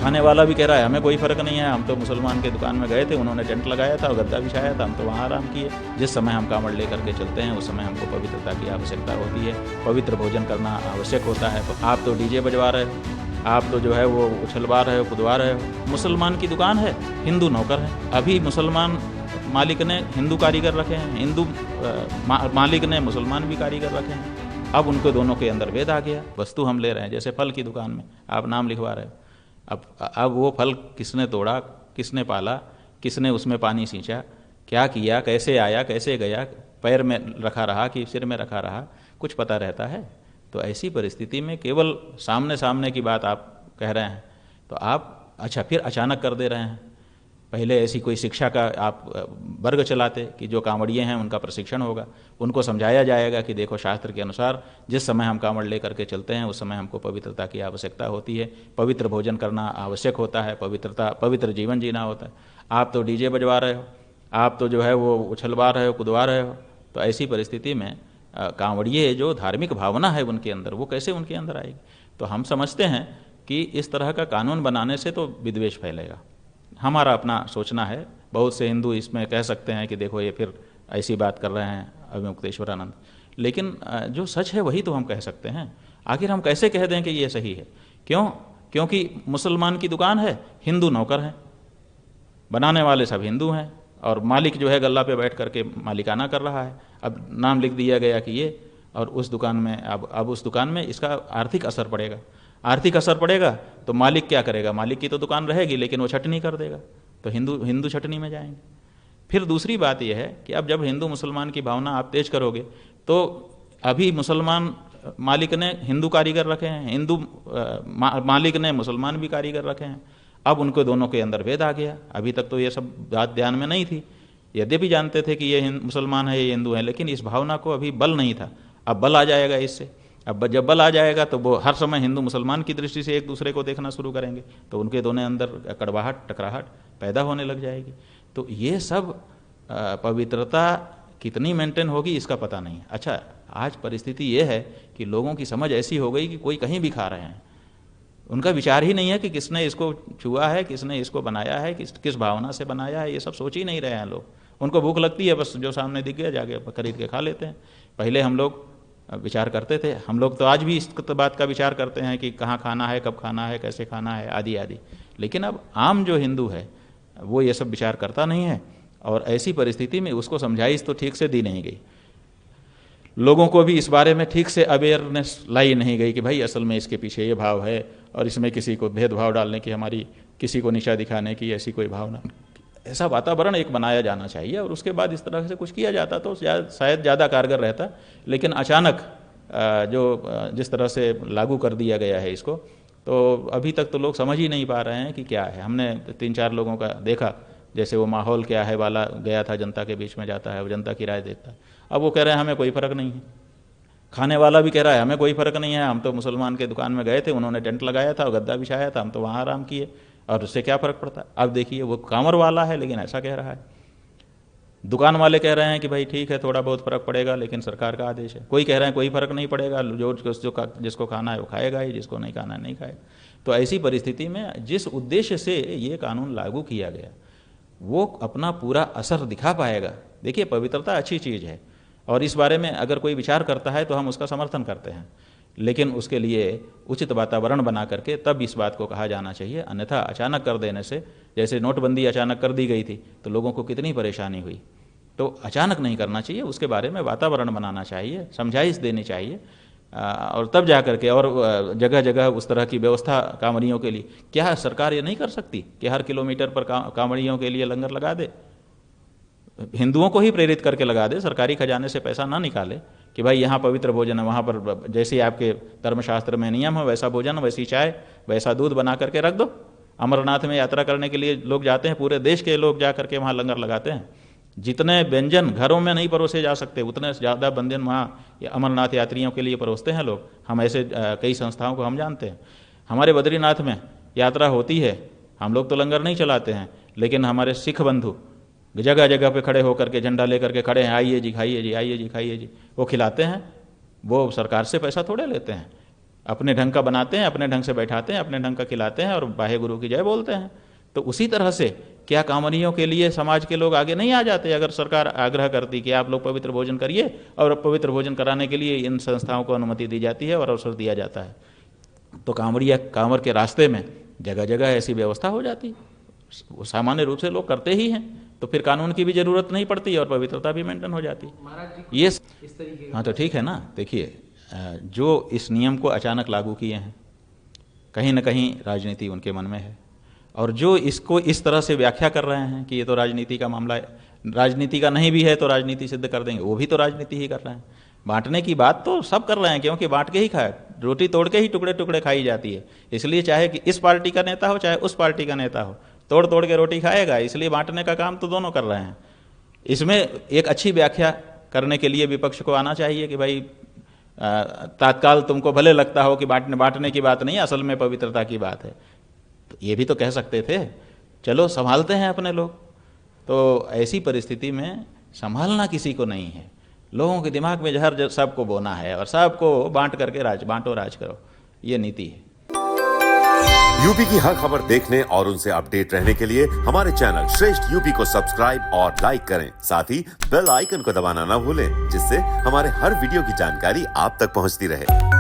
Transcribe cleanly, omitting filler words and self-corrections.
खाने वाला भी कह रहा है हमें कोई फ़र्क नहीं है, हम तो मुसलमान के दुकान में गए थे, उन्होंने टेंट लगाया था और गद्दा बिछाया था, हम तो वहाँ आराम किए। जिस समय हम कांवड़ लेकर के चलते हैं उस समय हमको पवित्रता की आवश्यकता होती है, पवित्र भोजन करना आवश्यक होता है। आप तो डीजे बजवा रहे हो, आप तो जो है वो उछलवा रहे हो, कूदवा रहे हो। मुसलमान की दुकान है, हिंदू नौकर है। अभी मुसलमान मालिक ने हिंदू कारीगर रखे हैं, हिंदू मालिक ने मुसलमान भी कारीगर रखे हैं। अब उनको दोनों के अंदर भेद आ गया। वस्तु हम ले रहे हैं, जैसे फल की दुकान में आप नाम लिखवा रहे हो, अब वो फल किसने तोड़ा, किसने पाला, किसने उसमें पानी सींचा, क्या किया, कैसे आया, कैसे गया, पैर में रखा रहा कि सिर में रखा रहा, कुछ पता रहता है? तो ऐसी परिस्थिति में केवल सामने सामने की बात आप कह रहे हैं तो आप अच्छा फिर अचानक कर दे रहे हैं। पहले ऐसी कोई शिक्षा का आप वर्ग चलाते कि जो कांवड़िए हैं उनका प्रशिक्षण होगा, उनको समझाया जाएगा कि देखो शास्त्र के अनुसार जिस समय हम कांवड़ लेकर के चलते हैं उस समय हमको पवित्रता की आवश्यकता होती है, पवित्र भोजन करना आवश्यक होता है, पवित्र जीवन जीना होता है। आप तो डीजे बजवा रहे हो, आप तो जो है वो उछलवा रहे हो, कूदवा रहे हो। तो ऐसी परिस्थिति में कांवड़िए जो धार्मिक भावना है उनके अंदर, वो कैसे उनके अंदर आएगी? तो हम समझते हैं कि इस तरह का कानून बनाने से तो विद्वेष फैलेगा। हमारा अपना सोचना है। बहुत से हिंदू इसमें कह सकते हैं कि देखो ये फिर ऐसी बात कर रहे हैं अविमुक्तेश्वरानंद, लेकिन जो सच है वही तो हम कह सकते हैं। आखिर हम कैसे कह दें कि ये सही है? क्यों? क्योंकि मुसलमान की दुकान है, हिंदू नौकर हैं, बनाने वाले सब हिंदू हैं और मालिक जो है गल्ला पे बैठ करके मालिकाना कर रहा है। अब नाम लिख दिया गया कि ये, और उस दुकान में अब उस दुकान में इसका आर्थिक असर पड़ेगा। आर्थिक असर पड़ेगा तो मालिक क्या करेगा? मालिक की तो दुकान रहेगी लेकिन वो छटनी कर देगा, तो हिंदू छटनी में जाएंगे। फिर दूसरी बात यह है कि अब जब हिंदू मुसलमान की भावना आप तेज करोगे तो अभी मुसलमान मालिक ने हिंदू कारीगर रखे हैं, हिंदू मालिक ने मुसलमान भी कारीगर रखे हैं। अब उनको दोनों के अंदर भेद आ गया। अभी तक तो ये सब बात ध्यान में नहीं थी, यद्यपि जानते थे कि ये मुसलमान है, ये हिंदू है, लेकिन इस भावना को अभी बल नहीं था। अब बल आ जाएगा इससे। अब जब बल आ जाएगा तो वो हर समय हिंदू मुसलमान की दृष्टि से एक दूसरे को देखना शुरू करेंगे, तो उनके दोनों अंदर कड़वाहट, टकराहट पैदा होने लग जाएगी। तो ये सब पवित्रता कितनी मेंटेन होगी इसका पता नहीं। अच्छा, आज परिस्थिति ये है कि लोगों की समझ ऐसी हो गई कि कोई कहीं भी खा रहे हैं, उनका विचार ही नहीं है कि किसने इसको छुआ है, किसने इसको बनाया है, किस भावना से बनाया है, ये सब सोच ही नहीं रहे हैं लोग। उनको भूख लगती है, बस जो सामने दिख गया जाके खरीद के खा लेते हैं। पहले हम लोग विचार करते थे, हम लोग तो आज भी इस बात का विचार करते हैं कि कहाँ खाना है, कब खाना है, कैसे खाना है, आदि आदि। लेकिन अब आम जो हिंदू है वो ये सब विचार करता नहीं है, और ऐसी परिस्थिति में उसको समझाइश तो ठीक से दी नहीं गई। लोगों को भी इस बारे में ठीक से अवेयरनेस लाई नहीं गई कि भाई असल में इसके पीछे ये भाव है, और इसमें किसी को भेदभाव डालने की, हमारी किसी को नीचा दिखाने की ऐसी कोई भावना। ऐसा वातावरण एक बनाया जाना चाहिए, और उसके बाद इस तरह से कुछ किया जाता तो शायद ज़्यादा कारगर रहता। लेकिन अचानक जिस तरह से लागू कर दिया गया है इसको, तो अभी तक तो लोग समझ ही नहीं पा रहे हैं कि क्या है। हमने 3-4 लोगों का देखा, जैसे वो माहौल क्या है वाला गया था, जनता के बीच में जाता है, वो जनता की राय देता है। अब वो कह रहे हैं हमें कोई फ़र्क नहीं है। खाने वाला भी कह रहा है हमें कोई फ़र्क नहीं है, हम तो मुसलमान के दुकान में गए थे, उन्होंने टेंट लगाया था और गद्दा बिछाया था, हम तो वहाँ आराम किए, और उससे क्या फ़र्क पड़ता है। अब देखिए वो कांवर वाला है लेकिन ऐसा कह रहा है। दुकान वाले कह रहे हैं कि भाई ठीक है थोड़ा बहुत फ़र्क पड़ेगा, लेकिन सरकार का आदेश है। कोई कह रहे हैं कोई फ़र्क नहीं पड़ेगा, जिसको खाना है वो खाएगा ही, जिसको नहीं खाना है नहीं खाएगा। तो ऐसी परिस्थिति में जिस उद्देश्य से ये कानून लागू किया गया वो अपना पूरा असर दिखा पाएगा। देखिए, पवित्रता अच्छी चीज़ है, और इस बारे में अगर कोई विचार करता है तो हम उसका समर्थन करते हैं, लेकिन उसके लिए उचित वातावरण बना करके तब इस बात को कहा जाना चाहिए। अन्यथा अचानक कर देने से, जैसे नोटबंदी अचानक कर दी गई थी तो लोगों को कितनी परेशानी हुई, तो अचानक नहीं करना चाहिए। उसके बारे में वातावरण बनाना चाहिए, समझाइश देनी चाहिए, और तब जा करके, और जगह जगह उस तरह की व्यवस्था कांवड़ियों के लिए। क्या सरकार ये नहीं कर सकती कि हर किलोमीटर पर कांवड़ियों के लिए लंगर लगा दे? हिंदुओं को ही प्रेरित करके लगा दे, सरकारी खजाने से पैसा ना निकाले कि भाई यहाँ पवित्र भोजन है, वहाँ पर जैसे आपके धर्मशास्त्र में नियम है वैसा भोजन, वैसी चाय, वैसा दूध बना करके रख दो। अमरनाथ में यात्रा करने के लिए लोग जाते हैं, पूरे देश के लोग जा करके वहाँ लंगर लगाते हैं। जितने व्यंजन घरों में नहीं परोसे जा सकते उतने ज़्यादा व्यंजन वहाँ अमरनाथ यात्रियों के लिए परोसते हैं लोग। हम ऐसे कई संस्थाओं को हम जानते हैं। हमारे बद्रीनाथ में यात्रा होती है, हम लोग तो लंगर नहीं चलाते हैं, लेकिन हमारे सिख बंधु जगह जगह पे खड़े होकर के झंडा लेकर के खड़े हैं, आइए जी खाइए जी, आइए जी खाइए जी, वो खिलाते हैं। वो सरकार से पैसा थोड़े लेते हैं, अपने ढंग का बनाते हैं, अपने ढंग से बैठाते हैं, अपने ढंग का खिलाते हैं और वाहे गुरु की जय बोलते हैं। तो उसी तरह से क्या कांवरियों के लिए समाज के लोग आगे नहीं आ जाते? अगर सरकार आग्रह करती कि आप लोग पवित्र भोजन करिए, और पवित्र भोजन कराने के लिए इन संस्थाओं को अनुमति दी जाती है और अवसर दिया जाता है, तो कांवर के रास्ते में जगह जगह ऐसी व्यवस्था हो जाती। वो सामान्य रूप से लोग करते ही हैं, तो फिर कानून की भी जरूरत नहीं पड़ती और पवित्रता भी मेंटेन हो जाती। ये इस तरीके, हाँ तो ठीक है ना। देखिए, जो इस नियम को अचानक लागू किए हैं, कहीं ना कहीं राजनीति उनके मन में है, और जो इसको इस तरह से व्याख्या कर रहे हैं कि ये तो राजनीति का मामला है, राजनीति का नहीं भी है तो राजनीति सिद्ध कर देंगे, वो भी तो राजनीति ही कर रहे हैं। बांटने की बात तो सब कर रहे हैं, क्योंकि बांट के ही खाए, रोटी तोड़ के ही टुकड़े टुकड़े खाई जाती है। इसलिए चाहे कि इस पार्टी का नेता हो चाहे उस पार्टी का नेता हो, तोड़ तोड़ के रोटी खाएगा। इसलिए बांटने का काम तो दोनों कर रहे हैं। इसमें एक अच्छी व्याख्या करने के लिए विपक्ष को आना चाहिए कि भाई तात्काल तुमको भले लगता हो कि बांटने की बात नहीं, असल में पवित्रता की बात है, तो ये भी तो कह सकते थे। चलो संभालते हैं अपने लोग। तो ऐसी परिस्थिति में संभालना किसी को नहीं है, लोगों के दिमाग में जहर सबको बोना है और सबको बांट करके बांटो राज करो, ये नीति है। यूपी की हर खबर देखने और उनसे अपडेट रहने के लिए हमारे चैनल श्रेष्ठ यूपी को सब्सक्राइब और लाइक करें। साथ ही बेल आइकन को दबाना ना भूलें, जिससे हमारे हर वीडियो की जानकारी आप तक पहुंचती रहे।